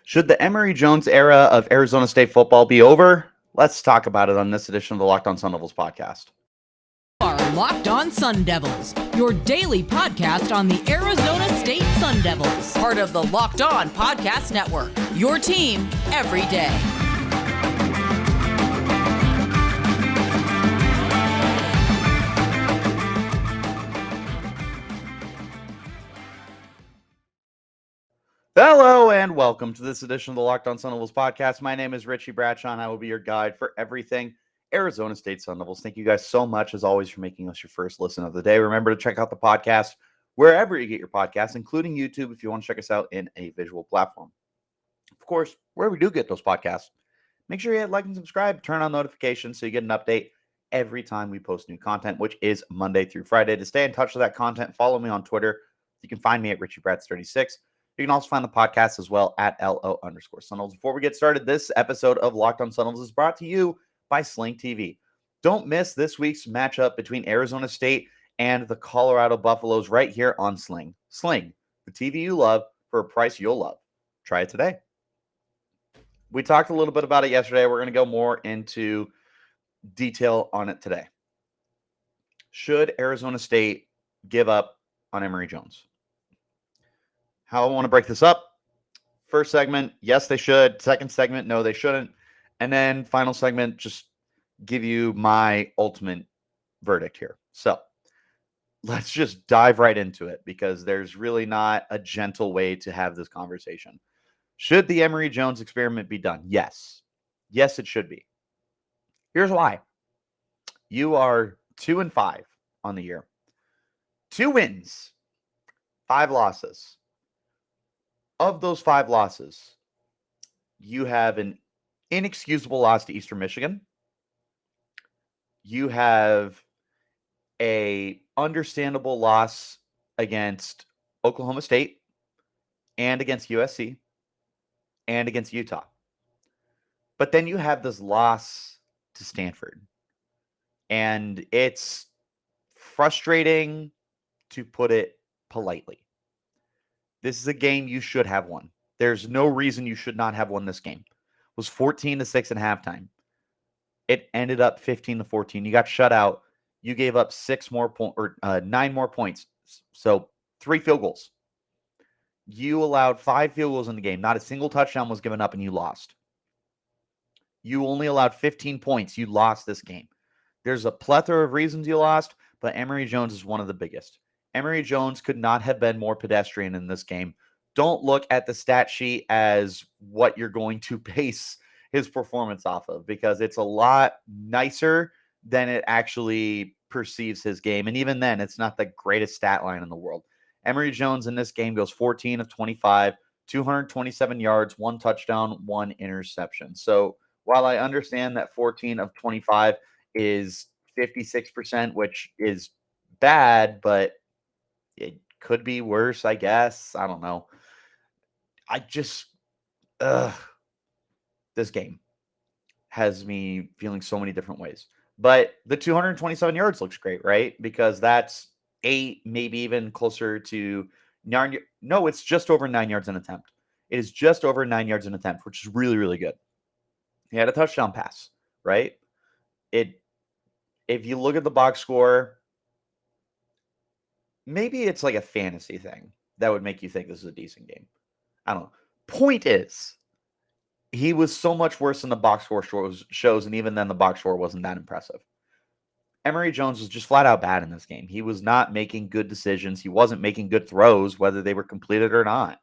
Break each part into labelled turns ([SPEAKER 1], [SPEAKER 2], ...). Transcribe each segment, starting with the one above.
[SPEAKER 1] Should the Emory Jones era of Arizona State football be over? Let's talk about it on this edition of the Locked On Sun Devils podcast.
[SPEAKER 2] Are Locked On Sun Devils, your daily podcast on the Arizona State Sun Devils, part of the Locked On Podcast Network. Your team every day.
[SPEAKER 1] Hello and welcome to this edition of the Locked On Sun Devils podcast. My name is Richie Bradshaw and I will be your guide for everything Arizona State Sun Devils. Thank you guys so much, as always, for making us your first listen of the day. Remember to check out the podcast wherever you get your podcasts, including YouTube if you want to check us out in a visual platform. Of course, wherever we do get those podcasts, make sure you hit like and subscribe, turn on notifications so you get an update every time we post new content, which is Monday through Friday. To stay in touch with that content, follow me on Twitter. You can find me at RichieBrads36. You can also find the podcast as well at LO_Sun Devils. Before we get started, this episode of Locked On Sun Devils is brought to you by Sling TV. Don't miss this week's matchup between Arizona State and the Colorado Buffaloes right here on Sling. Sling, the TV you love for a price you'll love. Try it today. We talked a little bit about it yesterday. We're going to go more into detail on it today. Should Arizona State give up on Emory Jones? How I want to break this up. First segment, yes, they should. Second segment, no, they shouldn't. And then final segment, just give you my ultimate verdict here. So let's just dive right into it because there's really not a gentle way to have this conversation. Should the Emory Jones experiment be done? Yes. Yes, it should be. Here's why. You are 2-5 on the year. 2 wins, 5 losses. Of those 5 losses, you have an inexcusable loss to Eastern Michigan. You have a understandable loss against Oklahoma State and against USC and against Utah. But then you have this loss to Stanford. And it's frustrating, to put it politely. This is a game you should have won. There's no reason you should not have won this game. It was 14-6 at halftime. It ended up 15-14. You got shut out. You gave up 9 more points. So 3 field goals. You allowed 5 field goals in the game. Not a single touchdown was given up, and you lost. You only allowed 15 points. You lost this game. There's a plethora of reasons you lost, but Emory Jones is one of the biggest. Emory Jones could not have been more pedestrian in this game. Don't look at the stat sheet as what you're going to base his performance off of, because it's a lot nicer than it actually perceives his game. And even then, it's not the greatest stat line in the world. Emory Jones in this game goes 14 of 25, 227 yards, 1 touchdown, 1 interception. So while I understand that 14 of 25 is 56%, which is bad, but it could be worse, I guess. I don't know. I just, this game has me feeling so many different ways. But the 227 yards looks great, right? Because that's 8, maybe even closer to 9. No, it's just over 9 yards an attempt. It is just over 9 yards an attempt, which is really, really good. He had a touchdown pass, right? If you look at the box score, maybe it's like a fantasy thing that would make you think this is a decent game. I don't know. Point is, he was so much worse than the box score shows, and even then the box score wasn't that impressive. Emory Jones was just flat out bad in this game. He was not making good decisions. He wasn't making good throws, whether they were completed or not.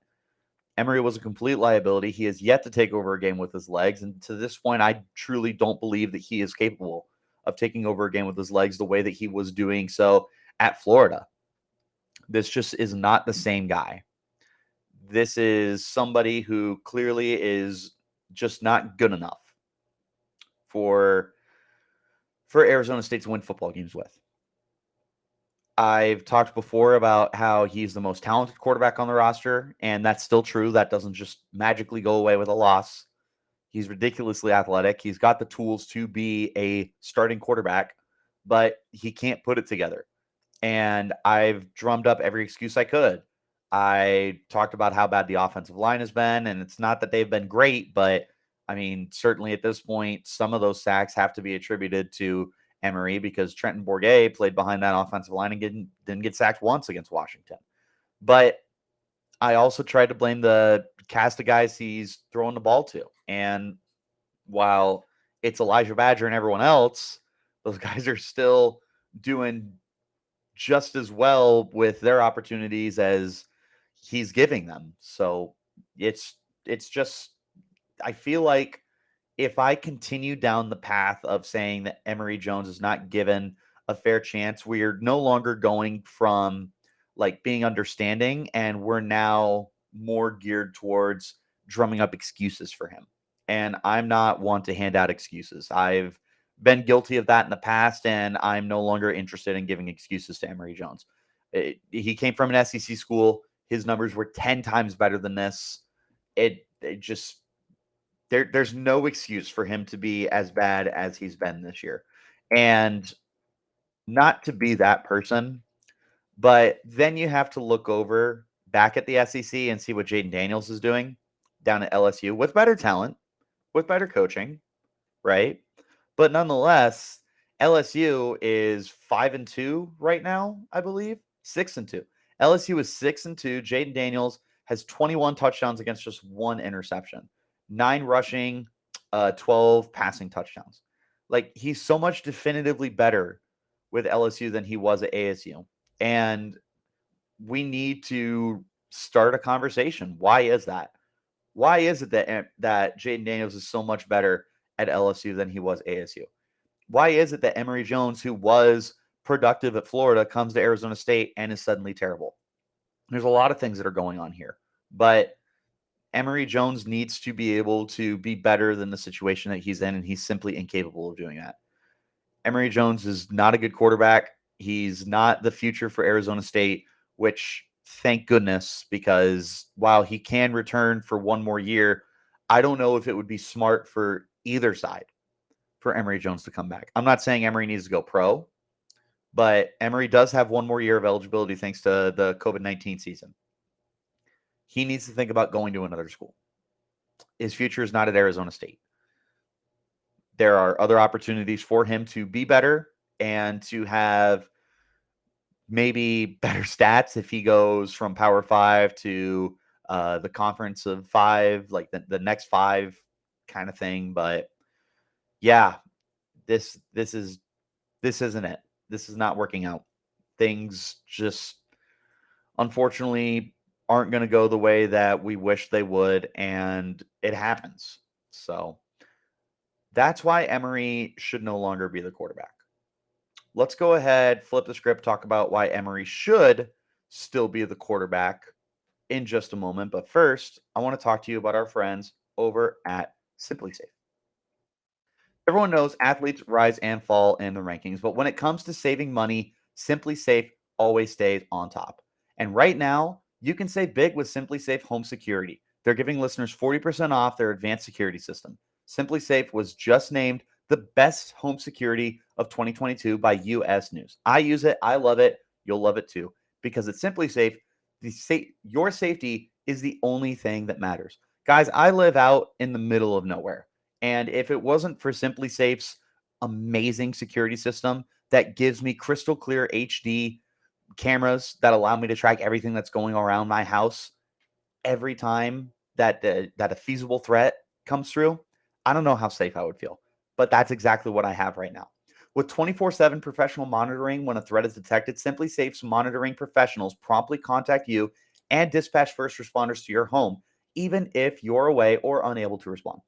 [SPEAKER 1] Emory was a complete liability. He has yet to take over a game with his legs, and to this point, I truly don't believe that he is capable of taking over a game with his legs the way that he was doing so at Florida. This just is not the same guy. This is somebody who clearly is just not good enough for Arizona State to win football games with. I've talked before about how he's the most talented quarterback on the roster, and that's still true. That doesn't just magically go away with a loss. He's ridiculously athletic. He's got the tools to be a starting quarterback, but he can't put it together. And I've drummed up every excuse I could. I talked about how bad the offensive line has been, and it's not that they've been great, but I mean, certainly at this point, some of those sacks have to be attributed to Emory because Trenton Bourguet played behind that offensive line and didn't get sacked once against Washington. But I also tried to blame the cast of guys he's throwing the ball to. And while it's Elijah Badger and everyone else, those guys are still doing just as well with their opportunities as he's giving them. So it's just I feel like if I continue down the path of saying that Emory Jones is not given a fair chance, we are no longer going from like being understanding and we're now more geared towards drumming up excuses for him. And I'm not one to hand out excuses. I've been guilty of that in the past, and I'm no longer interested in giving excuses to Emory Jones. He came from an SEC school. His numbers were 10 times better than this. It just there's no excuse for him to be as bad as he's been this year. And not to be that person, but then you have to look over back at the SEC and see what Jayden Daniels is doing down at LSU with better talent, with better coaching, right? But nonetheless, LSU is 5-2 right now, I believe. 6-2. LSU is 6-2. Jayden Daniels has 21 touchdowns against just one interception, 9 rushing, 12 passing touchdowns. Like he's so much definitively better with LSU than he was at ASU. And we need to start a conversation. Why is that? Why is it that Jayden Daniels is so much better at LSU than he was ASU? Why is it that Emory Jones, who was productive at Florida, comes to Arizona State and is suddenly terrible? There's a lot of things that are going on here, but Emory Jones needs to be able to be better than the situation that he's in, and he's simply incapable of doing that. Emory Jones is not a good quarterback. He's not the future for Arizona State, which thank goodness, because while he can return for one more year, I don't know if it would be smart for either side for Emory Jones to come back. I'm not saying Emory needs to go pro, but Emory does have one more year of eligibility thanks to the COVID-19 season. He needs to think about going to another school. His future is not at Arizona State. There are other opportunities for him to be better and to have maybe better stats if he goes from Power 5 to the Conference of 5, like the next 5 kind of thing. But yeah, this isn't it. This is not working out. Things just unfortunately aren't going to go the way that we wish they would, and it happens. So that's why Emory should no longer be the quarterback. Let's go ahead, flip the script, talk about why Emory should still be the quarterback in just a moment. But first, I want to talk to you about our friends over at Simply Safe. Everyone knows athletes rise and fall in the rankings, but when it comes to saving money, Simply Safe always stays on top. And right now, you can save big with Simply Safe Home Security. They're giving listeners 40% off their advanced security system. Simply Safe was just named the best home security of 2022 by US News. I use it, I love it, you'll love it too, because it's Simply Safe. Your safety is the only thing that matters. Guys, I live out in the middle of nowhere. And if it wasn't for Simply Safe's amazing security system that gives me crystal clear HD cameras that allow me to track everything that's going around my house every time that a feasible threat comes through, I don't know how safe I would feel. But that's exactly what I have right now. With 24/7 professional monitoring when a threat is detected, Simply Safe's monitoring professionals promptly contact you and dispatch first responders to your home, even if you're away or unable to respond.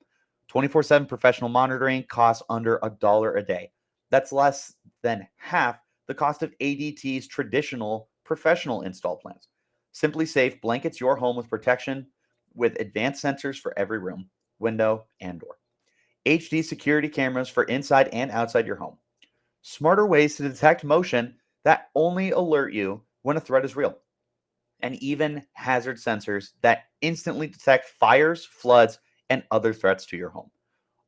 [SPEAKER 1] 24/7 professional monitoring costs under $1 a day. That's less than half the cost of ADT's traditional professional install plans. Simply Safe blankets your home with protection with advanced sensors for every room, window, and door. HD security cameras for inside and outside your home. Smarter ways to detect motion that only alert you when a threat is real. And even hazard sensors that instantly detect fires, floods, and other threats to your home.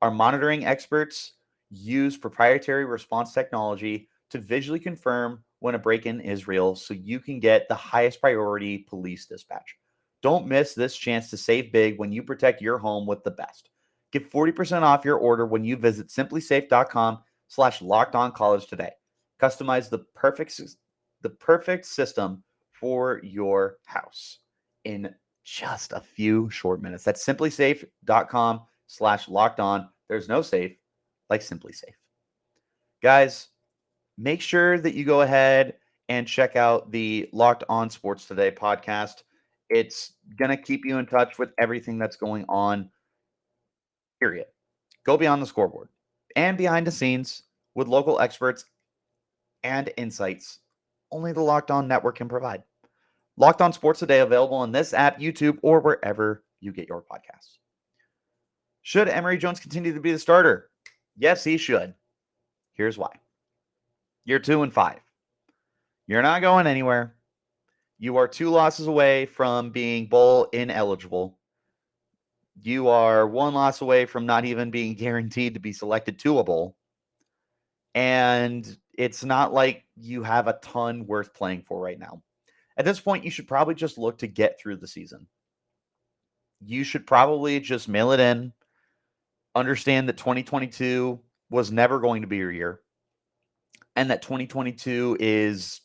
[SPEAKER 1] Our monitoring experts use proprietary response technology to visually confirm when a break-in is real so you can get the highest priority police dispatch. Don't miss this chance to save big when you protect your home with the best. Get 40% off your order when you visit simplysafe.com/lockedoncollege today. Customize the perfect system for your house in just a few short minutes. That's simplysafe.com/lockedon. There's no safe like Simply Safe. Guys, make sure that you go ahead and check out the Locked On Sports Today podcast. It's going to keep you in touch with everything that's going on, period. Go beyond the scoreboard and behind the scenes with local experts and insights only the Locked On Network can provide. Locked On Sports Today available on this app, YouTube, or wherever you get your podcasts. Should Emory Jones continue to be the starter? Yes, he should. Here's why. You're 2-5. You're not going anywhere. You are 2 losses away from being bowl ineligible. You are 1 loss away from not even being guaranteed to be selected to a bowl. And it's not like you have a ton worth playing for right now. At this point, you should probably just look to get through the season. You should probably just mail it in. Understand that 2022 was never going to be your year. And that 2022 is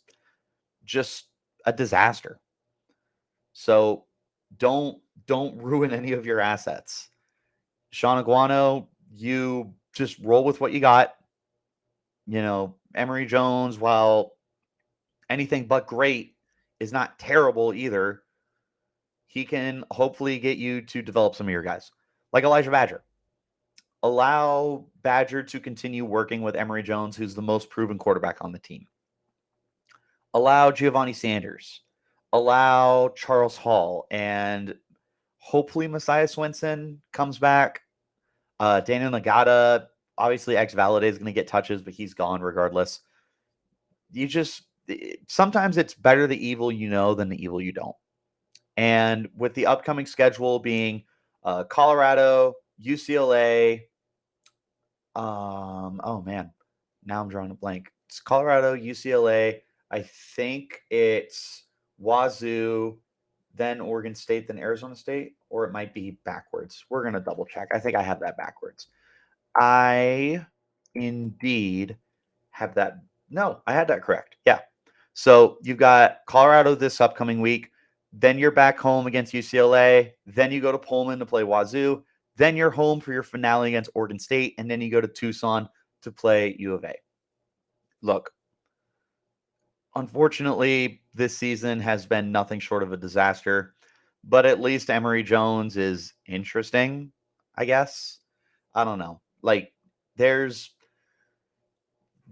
[SPEAKER 1] just a disaster. So don't ruin any of your assets. Sean Aguano, you just roll with what you got. Emory Jones, while anything but great, is not terrible either. He can hopefully get you to develop some of your guys. Like Elijah Badger. Allow Badger to continue working with Emory Jones, who's the most proven quarterback on the team. Allow Giovanni Sanders. Allow Charles Hall. And hopefully Messiah Swinson comes back. Daniel Nagata, obviously ex-Valade is going to get touches, but he's gone regardless. Sometimes it's better the evil you know than the evil you don't. And with the upcoming schedule being Colorado, UCLA, oh man, now I'm drawing a blank. It's Colorado, UCLA. I think it's Wazoo, then Oregon State, then Arizona State, or it might be backwards. We're going to double check. I think I have that backwards. I indeed have that. No, I had that correct. Yeah. So you've got Colorado this upcoming week. Then you're back home against UCLA. Then you go to Pullman to play Wazoo. Then you're home for your finale against Oregon State. And then you go to Tucson to play U of A. Look, unfortunately, this season has been nothing short of a disaster. But at least Emory Jones is interesting, I guess. I don't know. Like, there's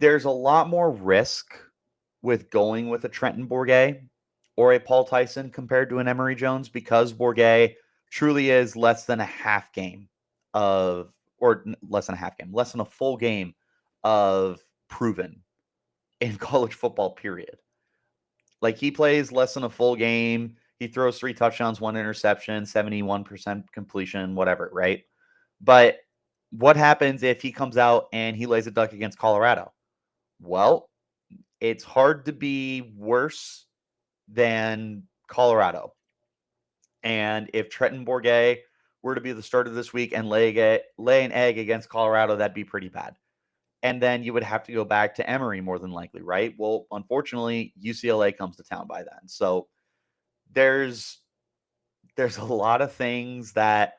[SPEAKER 1] a lot more risk with going with a Trenton Bourguet or a Paul Tyson compared to an Emory Jones because Bourguet truly is less than a half game less than a full game of proven in college football, period. Like, he plays less than a full game. He throws 3 touchdowns, 1 interception, 71% completion, whatever, right? But what happens if he comes out and he lays a duck against Colorado? Well, it's hard to be worse than Colorado. And if Trenton Bourguet were to be the starter this week and lay an egg against Colorado, that'd be pretty bad. And then you would have to go back to Emory more than likely, right? Well, unfortunately, UCLA comes to town by then. So there's a lot of things that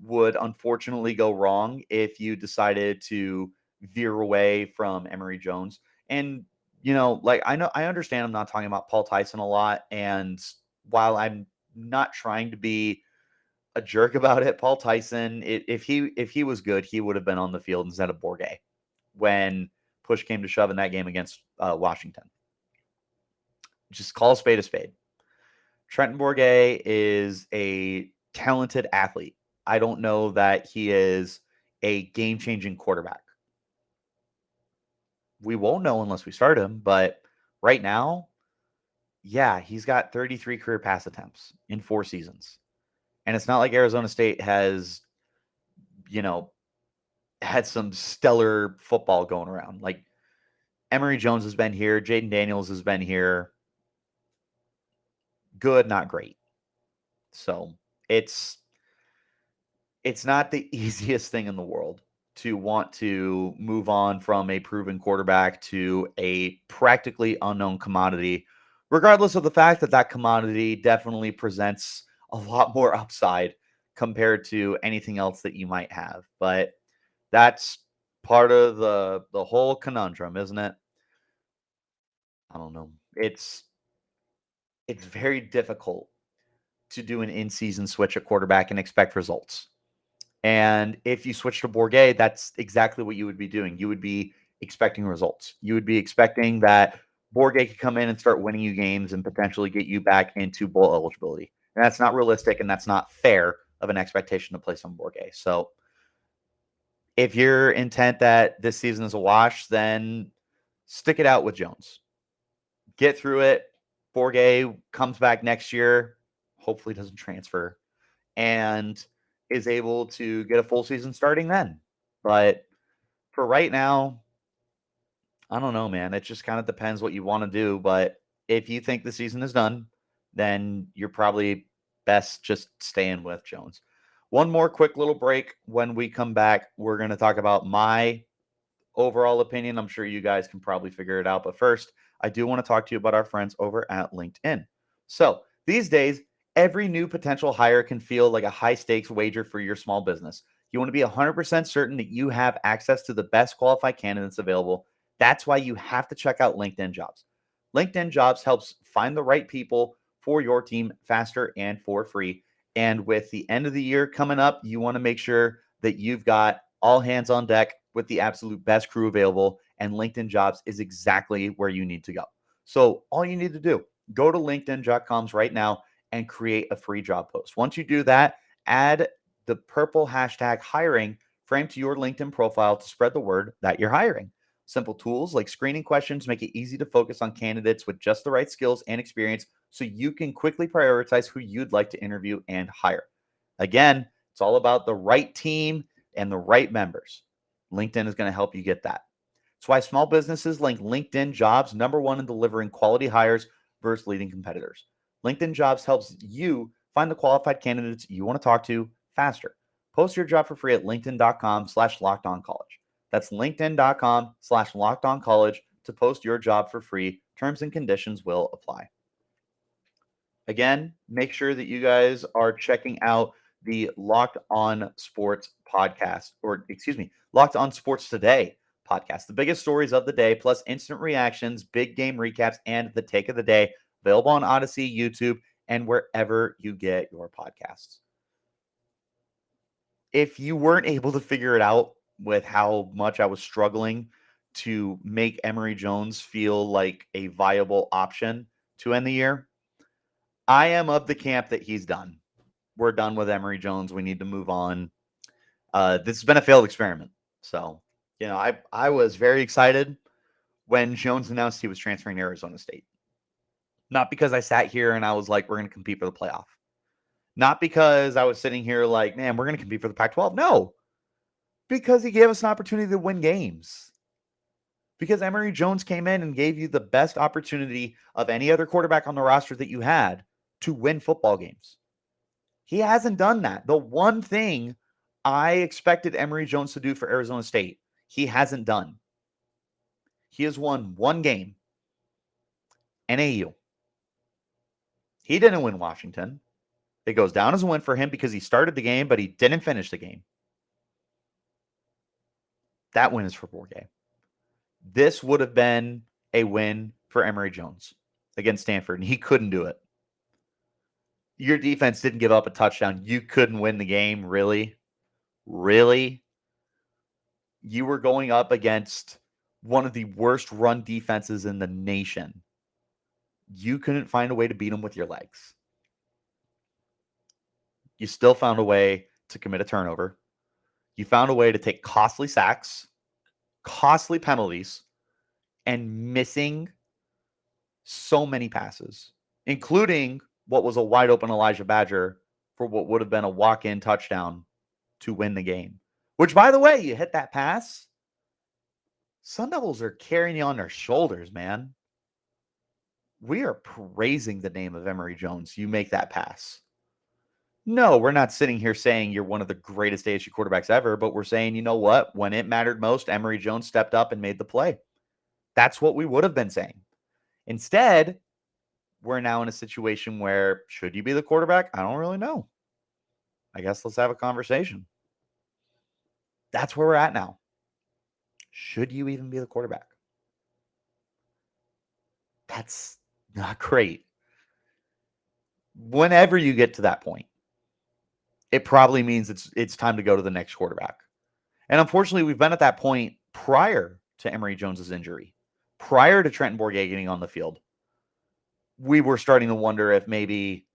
[SPEAKER 1] would unfortunately go wrong if you decided to veer away from Emory Jones. And I understand I'm not talking about Paul Tyson a lot, and while I'm not trying to be a jerk about it, Paul Tyson, if he was good, he would have been on the field instead of Bourguet when push came to shove in that game against Washington. Just call a spade a spade. Trenton Bourguet is a talented athlete. I don't know that he is a game-changing quarterback. We won't know unless we start him, but right now, yeah, he's got 33 career pass attempts in 4 seasons. And it's not like Arizona State has, had some stellar football going around. Like, Emory Jones has been here. Jayden Daniels has been here. Good, not great. So it's not the easiest thing in the world to want to move on from a proven quarterback to a practically unknown commodity, regardless of the fact that that commodity definitely presents a lot more upside compared to anything else that you might have. But that's part of the whole conundrum, isn't it? I don't know. It's very difficult to do an in-season switch at quarterback and expect results. And if you switch to Bourguet, that's exactly what you would be doing. You would be expecting results. You would be expecting that Bourguet could come in and start winning you games and potentially get you back into bowl eligibility. And that's not realistic and that's not fair of an expectation to place on Bourguet. So if you're intent that this season is a wash, then stick it out with Jones. Get through it. Bourguet comes back next year, hopefully doesn't transfer, and is able to get a full season starting then. But for right now, I don't know, man. It just kind of depends what you want to do. But if you think the season is done, then you're probably best just staying with Jones. One more quick little break. When we come back, we're going to talk about my overall opinion. I'm sure you guys can probably figure it out. But first, I do want to talk to you about our friends over at LinkedIn. So these days, every new potential hire can feel like a high stakes wager for your small business. You want to be 100% certain that you have access to the best qualified candidates available. That's why you have to check out LinkedIn Jobs. LinkedIn Jobs helps find the right people for your team faster and for free. And with the end of the year coming up, you want to make sure that you've got all hands on deck with the absolute best crew available. And LinkedIn Jobs is exactly where you need to go. So all you need to do, go to linkedin.com right now and create a free job post. Once you do that, add the purple hashtag hiring frame to your LinkedIn profile to spread the word that you're hiring. Simple tools like screening questions make it easy to focus on candidates with just the right skills and experience so you can quickly prioritize who you'd like to interview and hire. Again, it's all about the right team and the right members. LinkedIn is going to help you get that. That's why small businesses like LinkedIn Jobs number one in delivering quality hires versus leading competitors. LinkedIn Jobs helps you find the qualified candidates you want to talk to faster. Post your job for free at linkedin.com/lockedoncollege. That's linkedin.com/lockedoncollege to post your job for free. Terms and conditions will apply. Again, make sure that you guys are checking out the Locked On Sports podcast, or excuse me, Locked On Sports Today podcast. The biggest stories of the day, plus instant reactions, big game recaps, and the take of the day. Available on Odyssey, YouTube, and wherever you get your podcasts. If you weren't able to figure it out with how much I was struggling to make Emory Jones feel like a viable option to end the year, I am of the camp that he's done. We're done with Emory Jones. We need to move on. This has been a failed experiment. So, I was very excited when Jones announced he was transferring to Arizona State. Not because I sat here and I was like, we're going to compete for the playoff. Not because I was sitting here like, man, we're going to compete for the Pac-12. No, because he gave us an opportunity to win games. Because Emory Jones came in and gave you the best opportunity of any other quarterback on the roster that you had to win football games. He hasn't done that. The one thing I expected Emory Jones to do for Arizona State, he hasn't done. He has won one game, NAU. He didn't win Washington. It goes down as a win for him because he started the game, but he didn't finish the game. That win is for Bourguet. This would have been a win for Emory Jones against Stanford, and he couldn't do it. Your defense didn't give up a touchdown. You couldn't win the game, really? Really? You were going up against one of the worst run defenses in the nation. You couldn't find a way to beat them with your legs. You still found a way to commit a turnover. You found a way to take costly sacks, costly penalties, and missing so many passes, including what was a wide open Elijah Badger for what would have been a walk-in touchdown to win the game. Which, by the way, you hit that pass. Sun Devils are carrying you on their shoulders, man. We are praising the name of Emory Jones. You make that pass. No, we're not sitting here saying you're one of the greatest ASU quarterbacks ever, but we're saying, you know what? When it mattered most, Emory Jones stepped up and made the play. That's what we would have been saying. Instead, we're now in a situation where, should you be the quarterback? I don't really know. I guess let's have a conversation. That's where we're at now. Should you even be the quarterback? That's not great. Whenever you get to that point, it probably means it's time to go to the next quarterback. And unfortunately, we've been at that point prior to Emory Jones's injury, prior to Trenton Bourguet getting on the field. We were starting to wonder if maybe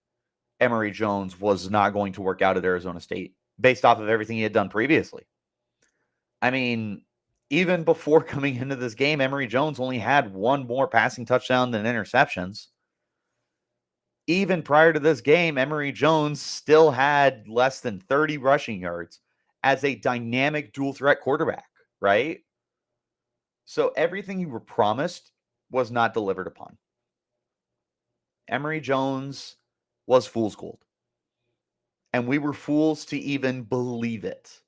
[SPEAKER 1] Emory Jones was not going to work out at Arizona State based off of everything he had done previously. I mean, even before coming into this game, Emory Jones only had one more passing touchdown than interceptions. Even prior to this game, Emory Jones still had less than 30 rushing yards as a dynamic dual threat quarterback, right? So everything you were promised was not delivered upon. Emory Jones was fool's gold. And we were fools to even believe it.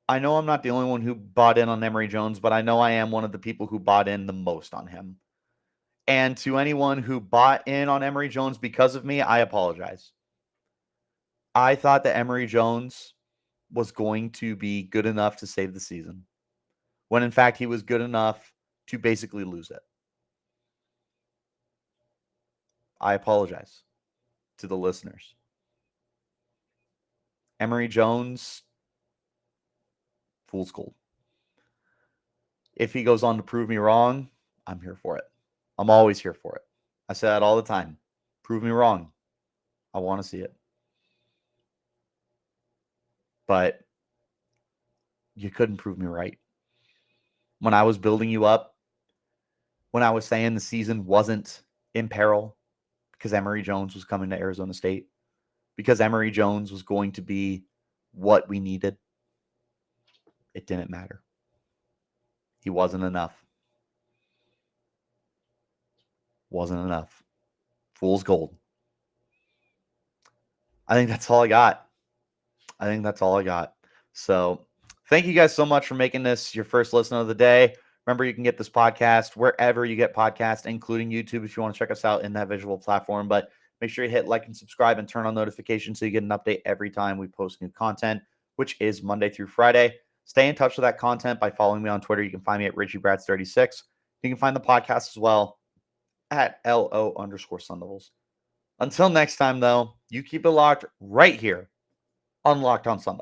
[SPEAKER 1] I know I'm not the only one who bought in on Emory Jones, but I know I am one of the people who bought in the most on him. And to anyone who bought in on Emory Jones because of me, I apologize. I thought that Emory Jones was going to be good enough to save the season, when in fact he was good enough to basically lose it. I apologize to the listeners. Emory Jones, fool's gold. If he goes on to prove me wrong, I'm here for it. I'm always here for it. I say that all the time. Prove me wrong. I want to see it. But you couldn't prove me right. When I was building you up, when I was saying the season wasn't in peril because Emory Jones was coming to Arizona State, because Emory Jones was going to be what we needed, it didn't matter. He wasn't enough. Wasn't enough. Fool's gold. I think that's all I got. So thank you guys so much for making this your first listen of the day. Remember, you can get this podcast wherever you get podcasts, including YouTube, if you want to check us out in that visual platform. But make sure you hit like and subscribe and turn on notifications so you get an update every time we post new content, which is Monday through Friday. Stay in touch with that content by following me on Twitter. You can find me at RichieBrads36. You can find the podcast as well at LO_Sun Devils. Until next time, though, you keep it locked right here on Locked On Sun Devils.